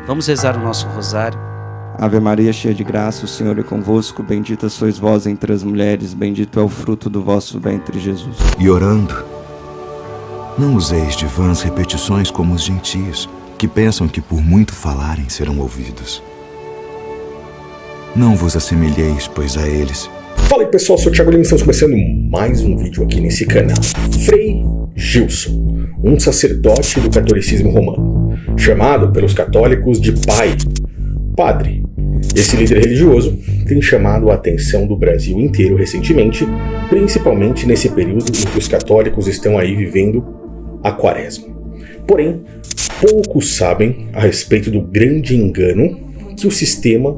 Vamos rezar o nosso rosário. Ave Maria, cheia de graça, o Senhor é convosco. Bendita sois vós entre as mulheres, bendito é o fruto do vosso ventre, Jesus. E orando, não useis de vãs repetições como os gentios, que pensam que por muito falarem serão ouvidos. Não vos assemelheis, pois, a eles. Fala aí pessoal, sou o Thiago Lima, estamos começando mais um vídeo aqui nesse canal. Frei Gilson, um sacerdote do catolicismo romano, chamado pelos católicos de padre. Esse líder religioso tem chamado a atenção do Brasil inteiro recentemente, principalmente nesse período em que os católicos estão aí vivendo a quaresma. Porém, poucos sabem a respeito do grande engano que o sistema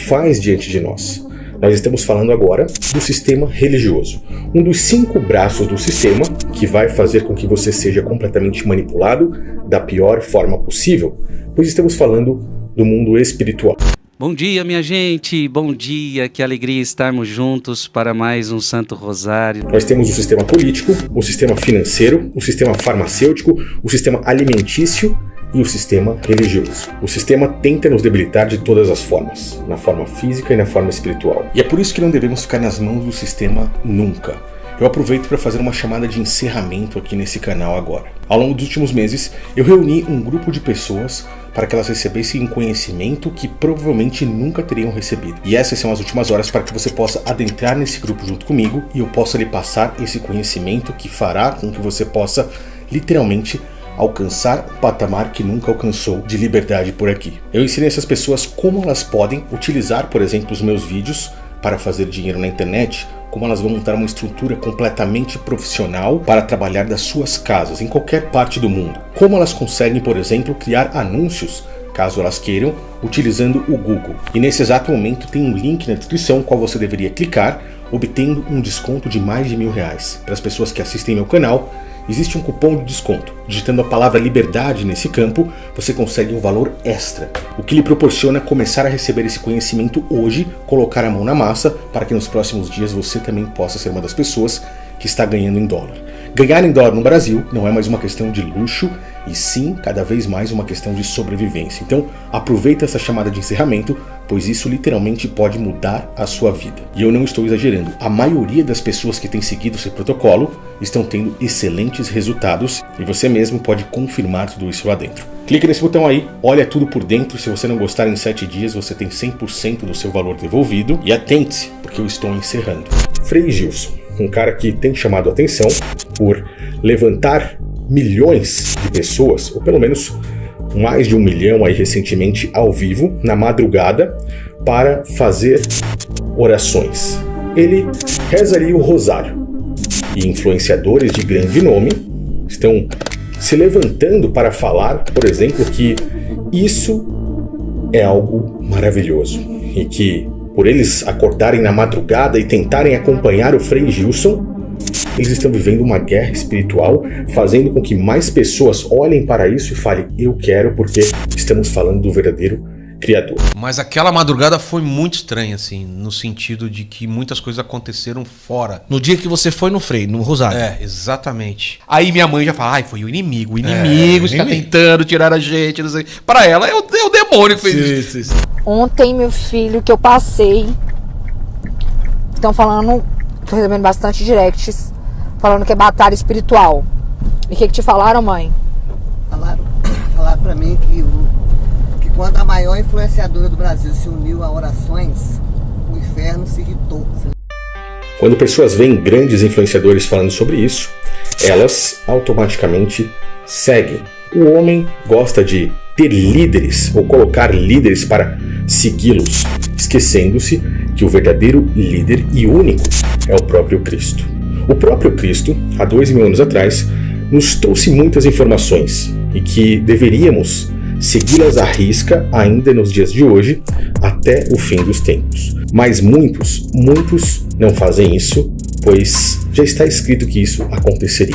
faz diante de nós. Nós estamos falando agora do sistema religioso, um dos 5 braços do sistema que vai fazer com que você seja completamente manipulado da pior forma possível, pois estamos falando do mundo espiritual. Bom dia, minha gente, bom dia, que alegria estarmos juntos para mais um Santo Rosário. Nós temos o sistema político, o sistema financeiro, o sistema farmacêutico, o sistema alimentício e o sistema religioso. O sistema tenta nos debilitar de todas as formas, na forma física e na forma espiritual. E é por isso que não devemos ficar nas mãos do sistema nunca. Eu aproveito para fazer uma chamada de encerramento aqui nesse canal agora. Ao longo dos últimos meses, eu reuni um grupo de pessoas para que elas recebessem um conhecimento que provavelmente nunca teriam recebido. E essas são as últimas horas para que você possa adentrar nesse grupo junto comigo e eu possa lhe passar esse conhecimento que fará com que você possa, literalmente, alcançar um patamar que nunca alcançou de liberdade por aqui. Eu ensinei essas pessoas como elas podem utilizar, por exemplo, os meus vídeos para fazer dinheiro na internet, como elas vão montar uma estrutura completamente profissional para trabalhar das suas casas, em qualquer parte do mundo. Como elas conseguem, por exemplo, criar anúncios, caso elas queiram, utilizando o Google. E nesse exato momento tem um link na descrição, no qual você deveria clicar, obtendo um desconto de mais de R$1.000. Para as pessoas que assistem meu canal, existe um cupom de desconto. Digitando a palavra liberdade nesse campo, você consegue um valor extra, o que lhe proporciona começar a receber esse conhecimento hoje, colocar a mão na massa, para que nos próximos dias você também possa ser uma das pessoas que está ganhando em dólar. Ganhar em dólar no Brasil não é mais uma questão de luxo, e sim, cada vez mais uma questão de sobrevivência. Então, aproveita essa chamada de encerramento, pois isso literalmente pode mudar a sua vida. E eu não estou exagerando, a maioria das pessoas que tem seguido esse protocolo estão tendo excelentes resultados, e você mesmo pode confirmar tudo isso lá dentro. Clique nesse botão aí, olha tudo por dentro, se você não gostar em 7 dias você tem 100% do seu valor devolvido, e atente-se, porque eu estou encerrando. Frei Gilson, um cara que tem chamado a atenção por levantar milhões de pessoas, ou pelo menos mais de 1 milhão aí recentemente ao vivo, na madrugada, para fazer orações. Ele rezaria o rosário. E influenciadores de grande nome estão se levantando para falar, por exemplo, que isso é algo maravilhoso. E que, por eles acordarem na madrugada e tentarem acompanhar o Frei Gilson, eles estão vivendo uma guerra espiritual, fazendo com que mais pessoas olhem para isso e falem, eu quero, porque estamos falando do verdadeiro Criador. Mas aquela madrugada foi muito estranha, assim, no sentido de que muitas coisas aconteceram fora. No dia que você foi no Frei, no Rosário. É, exatamente. Aí minha mãe já fala, ai, foi o inimigo está tentando tirar a gente, não sei. Pra ela é o demônio que fez isso. Ontem, meu filho, que eu passei, estão falando, tô recebendo bastante directs, falando que é batalha espiritual. E o que te falaram, mãe? Falaram pra mim que quando a maior influenciadora do Brasil se uniu a orações, o inferno se irritou. Quando pessoas veem grandes influenciadores falando sobre isso, elas automaticamente seguem. O homem gosta de ter líderes ou colocar líderes para segui-los, esquecendo-se que o verdadeiro líder e único é o próprio Cristo. O próprio Cristo, há 2.000 anos atrás, nos trouxe muitas informações e que deveríamos segui-las à risca ainda nos dias de hoje, até o fim dos tempos. Mas muitos não fazem isso, pois já está escrito que isso aconteceria.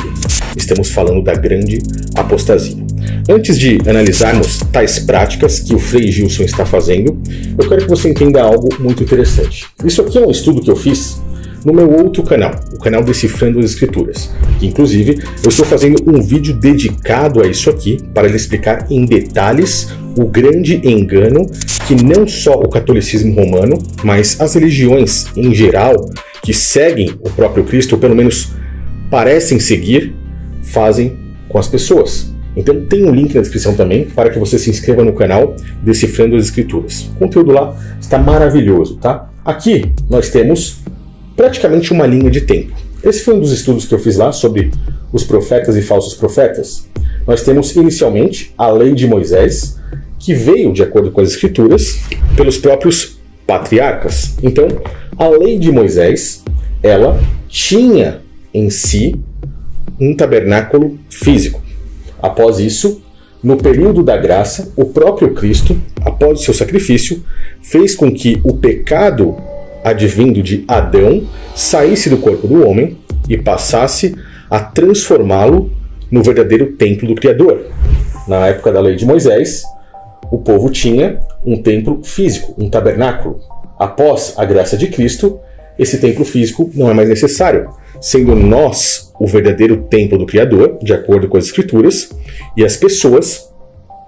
Estamos falando da grande apostasia. Antes de analisarmos tais práticas que o Frei Gilson está fazendo, eu quero que você entenda algo muito interessante. Isso aqui é um estudo que eu fiz no meu outro canal, o canal Decifrando as Escrituras. Inclusive, eu estou fazendo um vídeo dedicado a isso aqui, para lhe explicar em detalhes o grande engano que não só o catolicismo romano, mas as religiões em geral que seguem o próprio Cristo, ou pelo menos parecem seguir, fazem com as pessoas. Então tem um link na descrição também para que você se inscreva no canal Decifrando as Escrituras. O conteúdo lá está maravilhoso, tá? Aqui nós temos praticamente uma linha de tempo. Esse foi um dos estudos que eu fiz lá sobre os profetas e falsos profetas. Nós temos inicialmente a lei de Moisés, que veio, de acordo com as Escrituras, pelos próprios patriarcas. Então, a lei de Moisés, ela tinha em si um tabernáculo físico. Após isso, no período da graça, o próprio Cristo, após o seu sacrifício, fez com que o pecado advindo de Adão saísse do corpo do homem e passasse a transformá-lo no verdadeiro templo do Criador. Na época da lei de Moisés, o povo tinha um templo físico, um tabernáculo. Após a graça de Cristo, esse templo físico não é mais necessário, sendo nós o verdadeiro templo do Criador, de acordo com as Escrituras, e as pessoas,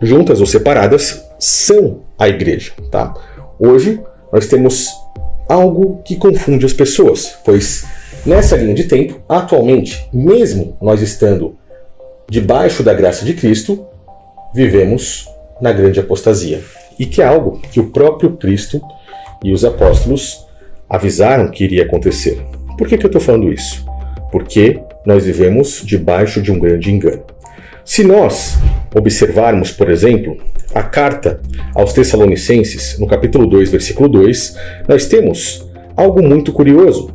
juntas ou separadas, são a igreja. Tá? Hoje, nós temos algo que confunde as pessoas, pois nessa linha de tempo, atualmente, mesmo nós estando debaixo da graça de Cristo, vivemos na grande apostasia, e que é algo que o próprio Cristo e os apóstolos avisaram que iria acontecer. Por que eu estou falando isso? Porque nós vivemos debaixo de um grande engano. Se nós observarmos, por exemplo, a carta aos Tessalonicenses, no capítulo 2, versículo 2, nós temos algo muito curioso.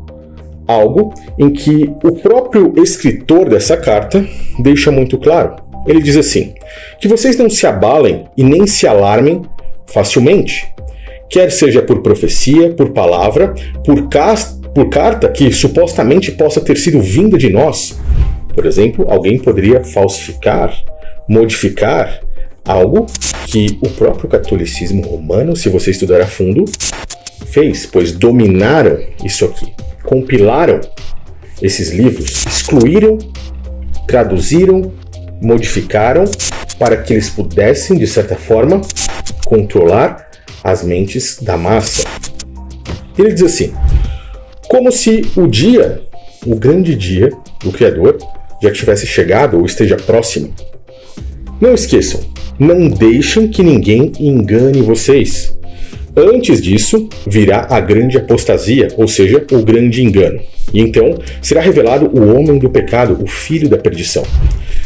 Algo em que o próprio escritor dessa carta deixa muito claro. Ele diz assim: que vocês não se abalem e nem se alarmem facilmente, quer seja por profecia, por palavra, por carta que supostamente possa ter sido vinda de nós. Por exemplo, alguém poderia falsificar, modificar algo que o próprio catolicismo romano, se você estudar a fundo, fez, pois dominaram isso aqui, compilaram esses livros, excluíram, traduziram, modificaram para que eles pudessem, de certa forma, controlar as mentes da massa. Ele diz assim: como se o grande dia do Criador já tivesse chegado ou esteja próximo. Não esqueçam, não deixem que ninguém engane vocês. Antes disso, virá a grande apostasia, ou seja, o grande engano. E então será revelado o homem do pecado, o filho da perdição.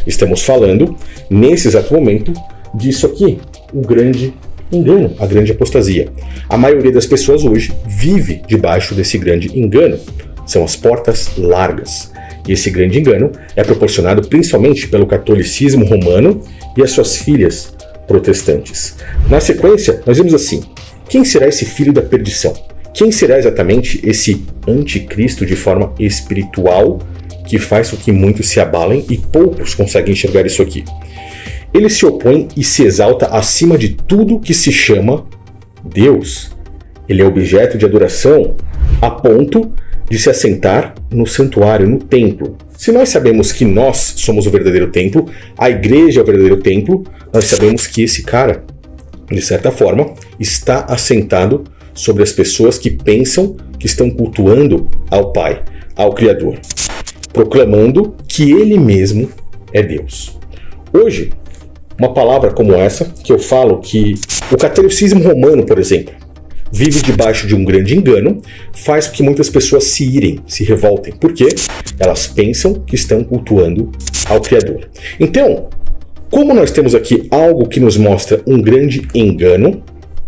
Estamos falando, nesse exato momento, disso aqui, o grande engano, a grande apostasia. A maioria das pessoas hoje vive debaixo desse grande engano. São as portas largas. E esse grande engano é proporcionado principalmente pelo catolicismo romano e as suas filhas protestantes. Na sequência, nós vemos assim: quem será esse filho da perdição? Quem será exatamente esse anticristo de forma espiritual que faz com que muitos se abalem e poucos conseguem enxergar isso aqui? Ele se opõe e se exalta acima de tudo que se chama Deus. Ele é objeto de adoração a ponto de se assentar no santuário, no templo. Se nós sabemos que nós somos o verdadeiro templo, a igreja é o verdadeiro templo, nós sabemos que esse cara, de certa forma, está assentado sobre as pessoas que pensam que estão cultuando ao Pai, ao Criador, proclamando que Ele mesmo é Deus. Hoje, uma palavra como essa, que eu falo que o catolicismo romano, por exemplo, vive debaixo de um grande engano, faz com que muitas pessoas se irem, se revoltem, porque elas pensam que estão cultuando ao Criador. Então, como nós temos aqui algo que nos mostra um grande engano,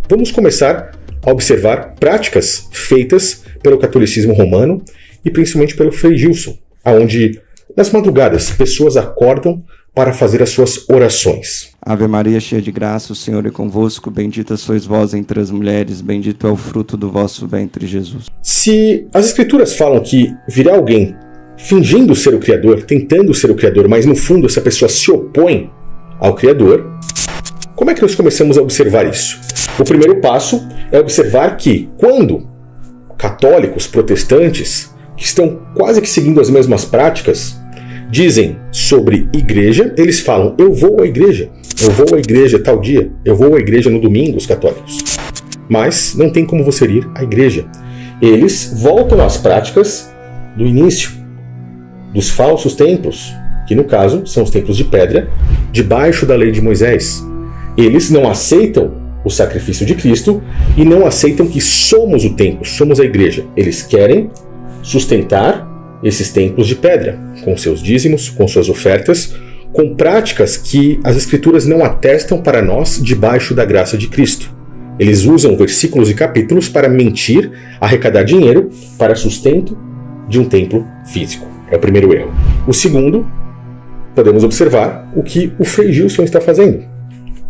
vamos começar a observar práticas feitas pelo catolicismo romano e principalmente pelo Frei Gilson, onde nas madrugadas pessoas acordam para fazer as suas orações. Ave Maria, cheia de graça, o Senhor é convosco, bendita sois vós entre as mulheres, bendito é o fruto do vosso ventre, Jesus. Se as Escrituras falam que virá alguém fingindo ser o Criador, tentando ser o Criador, mas no fundo essa pessoa se opõe ao Criador, como é que nós começamos a observar isso? O primeiro passo é observar que quando católicos, protestantes, que estão quase que seguindo as mesmas práticas, dizem sobre igreja, eles falam, eu vou à igreja tal dia, eu vou à igreja no domingo, os católicos. Mas não tem como você ir à igreja. Eles voltam às práticas do início, dos falsos templos, que no caso são os templos de pedra, debaixo da lei de Moisés. Eles não aceitam o sacrifício de Cristo e não aceitam que somos o templo, somos a igreja. Eles querem sustentar esses templos de pedra, com seus dízimos, com suas ofertas, com práticas que as Escrituras não atestam para nós debaixo da graça de Cristo. Eles usam versículos e capítulos para mentir, arrecadar dinheiro para sustento de um templo físico. É o primeiro erro. O segundo, podemos observar o que o Frei Gilson está fazendo.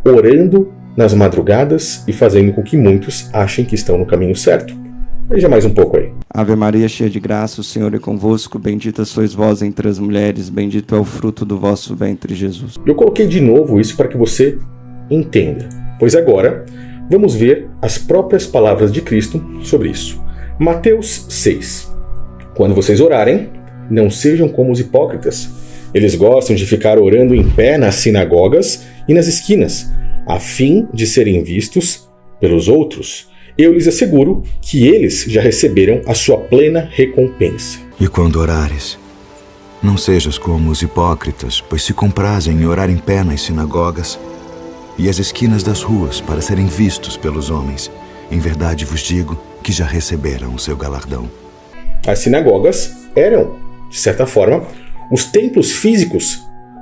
Orando nas madrugadas e fazendo com que muitos achem que estão no caminho certo. Veja mais um pouco aí. Ave Maria, cheia de graça, o Senhor é convosco. Bendita sois vós entre as mulheres, bendito é o fruto do vosso ventre, Jesus. Eu coloquei de novo isso para que você entenda, pois agora vamos ver as próprias palavras de Cristo sobre isso. Mateus 6. Quando vocês orarem, não sejam como os hipócritas. Eles gostam de ficar orando em pé nas sinagogas e nas esquinas, a fim de serem vistos pelos outros. Eu lhes asseguro que eles já receberam a sua plena recompensa. E quando orares, não sejas como os hipócritas, pois se comprazem em orar em pé nas sinagogas e as esquinas das ruas para serem vistos pelos homens. Em verdade vos digo que já receberam o seu galardão. As sinagogas eram, de certa forma, os templos físicos,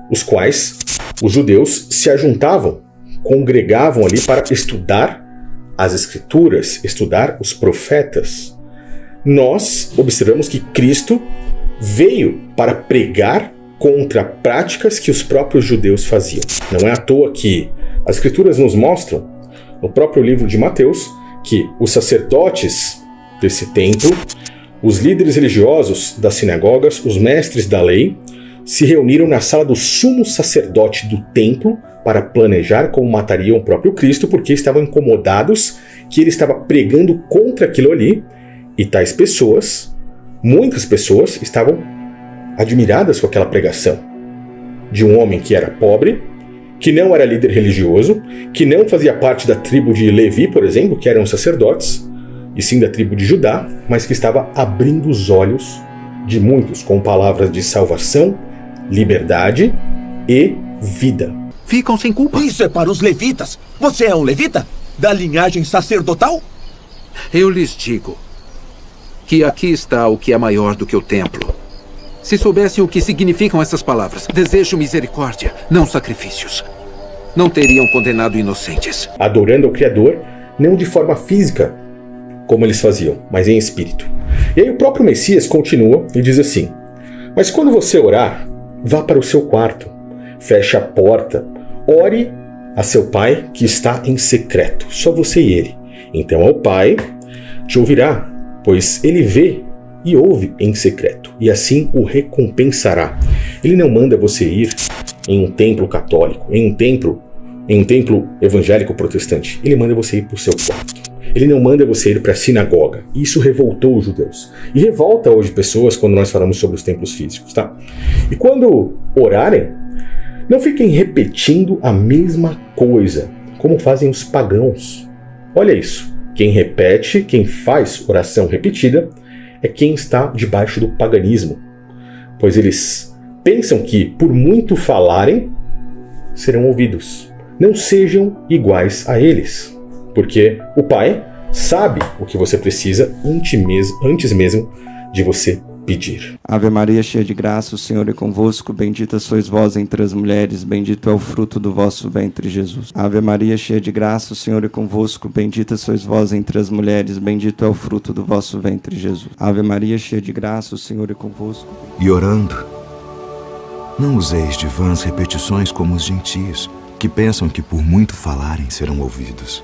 os quais os judeus se ajuntavam, congregavam ali para estudar as Escrituras, estudar os profetas. Nós observamos que Cristo veio para pregar contra práticas que os próprios judeus faziam. Não é à toa que as Escrituras nos mostram, no próprio livro de Mateus, que os sacerdotes desse templo, os líderes religiosos das sinagogas, os mestres da lei, se reuniram na sala do sumo sacerdote do templo para planejar como matariam o próprio Cristo, porque estavam incomodados que ele estava pregando contra aquilo ali, e tais pessoas, muitas pessoas, estavam admiradas com aquela pregação de um homem que era pobre, que não era líder religioso, que não fazia parte da tribo de Levi, por exemplo, que eram sacerdotes, e sim da tribo de Judá, mas que estava abrindo os olhos de muitos com palavras de salvação, liberdade e vida. Ficam sem culpa. Isso é para os levitas. Você é um levita? Da linhagem sacerdotal? Eu lhes digo que aqui está o que é maior do que o templo. Se soubessem o que significam essas palavras, desejo misericórdia, não sacrifícios, não teriam condenado inocentes. Adorando ao Criador, não de forma física, como eles faziam, mas em espírito. E aí o próprio Messias continua e diz assim: mas quando você orar, vá para o seu quarto, feche a porta, ore a seu pai que está em secreto, só você e ele. Então ao pai te ouvirá, pois ele vê e ouve em secreto, e assim o recompensará. Ele não manda você ir em um templo católico, em um templo evangélico protestante. Ele manda você ir para o seu quarto. Ele não manda você ir para a sinagoga. Isso revoltou os judeus. E revolta hoje pessoas quando nós falamos sobre os templos físicos, tá? E quando orarem, não fiquem repetindo a mesma coisa, como fazem os pagãos. Olha isso. Quem repete, quem faz oração repetida, é quem está debaixo do paganismo. Pois eles pensam que, por muito falarem, serão ouvidos. Não sejam iguais a eles. Porque o Pai sabe o que você precisa antes mesmo de você pedir. Ave Maria, cheia de graça, o Senhor é convosco. Bendita sois vós entre as mulheres, bendito é o fruto do vosso ventre, Jesus. Ave Maria, cheia de graça, o Senhor é convosco. Bendita sois vós entre as mulheres, bendito é o fruto do vosso ventre, Jesus. Ave Maria, cheia de graça, o Senhor é convosco. E orando, não useis de vãs repetições como os gentios, que pensam que por muito falarem serão ouvidos.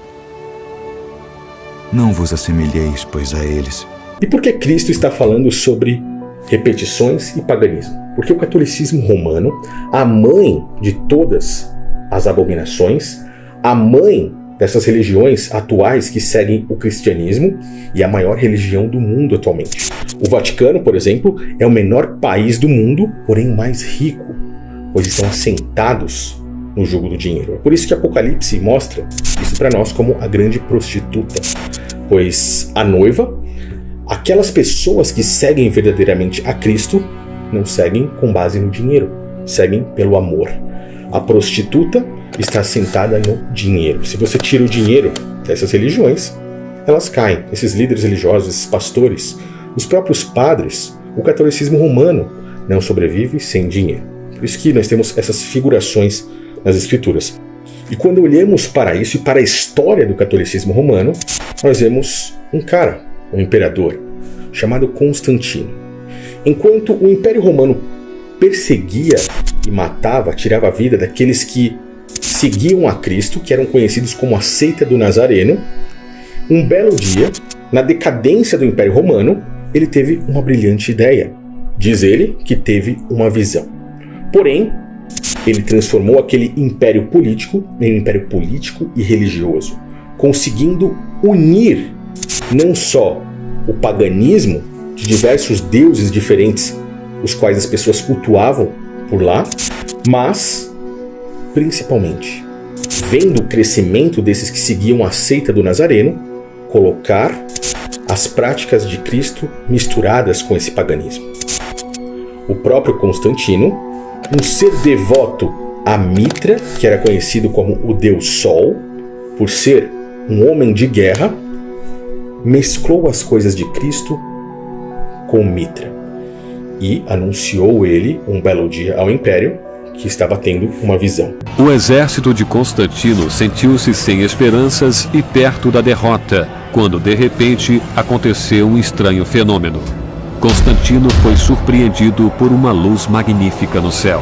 Não vos assemelheis, pois, a eles. E por que Cristo está falando sobre repetições e paganismo? Porque o catolicismo romano, a mãe de todas as abominações, a mãe dessas religiões atuais que seguem o cristianismo e a maior religião do mundo atualmente. O Vaticano, por exemplo, é o menor país do mundo, porém mais rico, pois estão assentados no jugo do dinheiro. É por isso que Apocalipse mostra isso para nós como a grande prostituta, pois a noiva, aquelas pessoas que seguem verdadeiramente a Cristo, não seguem com base no dinheiro, seguem pelo amor. A prostituta está assentada no dinheiro. Se você tira o dinheiro dessas religiões, elas caem. Esses líderes religiosos, esses pastores, os próprios padres, o catolicismo romano não sobrevive sem dinheiro. Por isso que nós temos essas figurações nas escrituras. E quando olhamos para isso e para a história do catolicismo romano, nós vemos um cara, um imperador, chamado Constantino. Enquanto o Império Romano perseguia e matava, tirava a vida daqueles que seguiam a Cristo, que eram conhecidos como a seita do Nazareno, um belo dia, na decadência do Império Romano, ele teve uma brilhante ideia. Diz ele que teve uma visão. Porém, ele transformou aquele império político em um império político e religioso, conseguindo unir não só o paganismo de diversos deuses diferentes, os quais as pessoas cultuavam por lá, mas, principalmente, vendo o crescimento desses que seguiam a seita do Nazareno, colocar as práticas de Cristo misturadas com esse paganismo. O próprio Constantino, um ser devoto a Mitra, que era conhecido como o Deus Sol, por ser um homem de guerra, mesclou as coisas de Cristo com Mitra e anunciou ele um belo dia ao Império que estava tendo uma visão. O exército de Constantino sentiu-se sem esperanças e perto da derrota, quando de repente aconteceu um estranho fenômeno. Constantino foi surpreendido por uma luz magnífica no céu.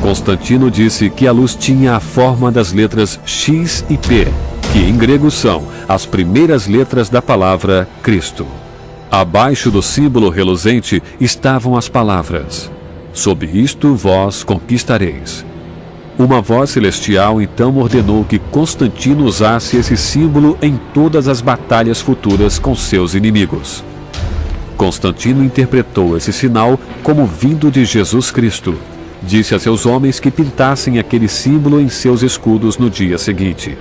Constantino disse que a luz tinha a forma das letras X e P, que em grego são as primeiras letras da palavra Cristo. Abaixo do símbolo reluzente estavam as palavras: sob isto vós conquistareis. Uma voz celestial então ordenou que Constantino usasse esse símbolo em todas as batalhas futuras com seus inimigos. Constantino interpretou esse sinal como vindo de Jesus Cristo. Disse a seus homens que pintassem aquele símbolo em seus escudos no dia seguinte.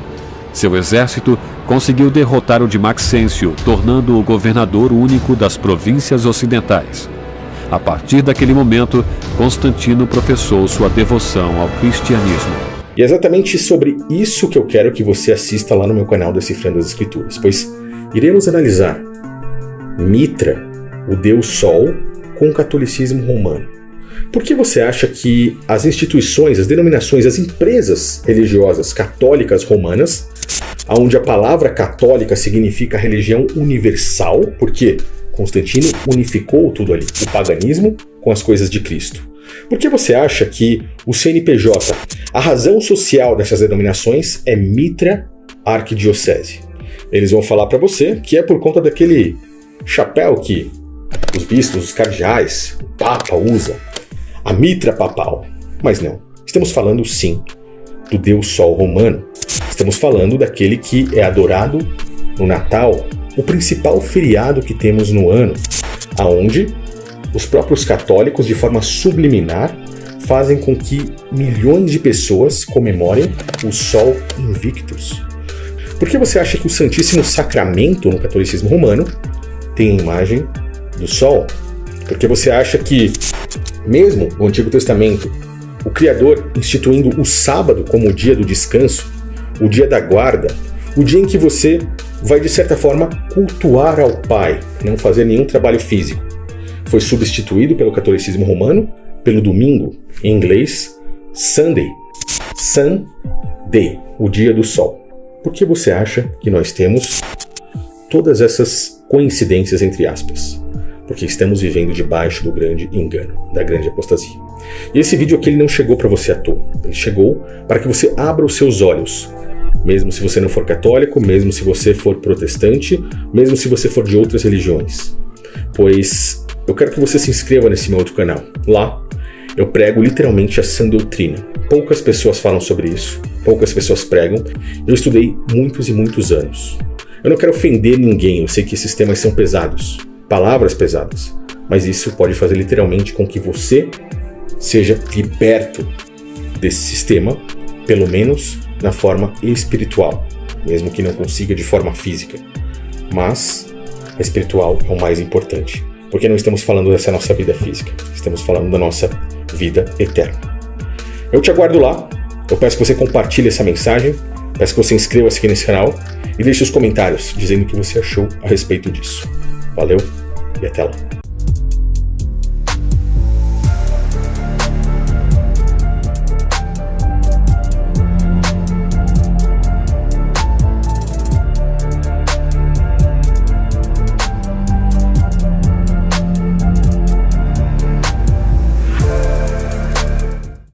Seu exército conseguiu derrotar o de Maxêncio, tornando-o o governador único das províncias ocidentais. A partir daquele momento, Constantino professou sua devoção ao cristianismo. E é exatamente sobre isso que eu quero que você assista lá no meu canal Decifrando as Escrituras, pois iremos analisar Mitra, o Deus Sol, com o catolicismo romano. Por que você acha que as instituições, as denominações, as empresas religiosas católicas romanas, onde a palavra católica significa religião universal, porque Constantino unificou tudo ali, o paganismo com as coisas de Cristo. Por que você acha que o CNPJ, a razão social dessas denominações é Mitra Arquidiocese? Eles vão falar para você que é por conta daquele chapéu que os bispos, os cardeais, o Papa usa, a mitra papal. Mas não, estamos falando sim do Deus Sol romano. Estamos falando daquele que é adorado no Natal, o principal feriado que temos no ano, aonde os próprios católicos, de forma subliminar, fazem com que milhões de pessoas comemorem o Sol Invictus. Por que você acha que o Santíssimo Sacramento no catolicismo romano tem a imagem do Sol? Porque você acha que, mesmo no Antigo Testamento, o Criador instituindo o sábado como o dia do descanso, o dia da guarda, o dia em que você vai, de certa forma, cultuar ao Pai, não fazer nenhum trabalho físico, foi substituído pelo catolicismo romano pelo domingo, em inglês, Sunday, Sunday, o dia do sol. Por que você acha que nós temos todas essas coincidências, entre aspas? Porque estamos vivendo debaixo do grande engano, da grande apostasia. E esse vídeo aqui ele não chegou para você à toa, ele chegou para que você abra os seus olhos, mesmo se você não for católico, mesmo se você for protestante, mesmo se você for de outras religiões. Pois eu quero que você se inscreva nesse meu outro canal. Lá eu prego literalmente a sã doutrina. Poucas pessoas falam sobre isso, poucas pessoas pregam. Eu estudei muitos e muitos anos. Eu não quero ofender ninguém, eu sei que esses temas são pesados, palavras pesadas, mas isso pode fazer literalmente com que você seja liberto desse sistema, pelo menos na forma espiritual, mesmo que não consiga de forma física. Mas a espiritual é o mais importante, porque não estamos falando dessa nossa vida física, estamos falando da nossa vida eterna. Eu te aguardo lá, eu peço que você compartilhe essa mensagem, peço que você inscreva-se aqui nesse canal e deixe os comentários dizendo o que você achou a respeito disso. Valeu e até lá.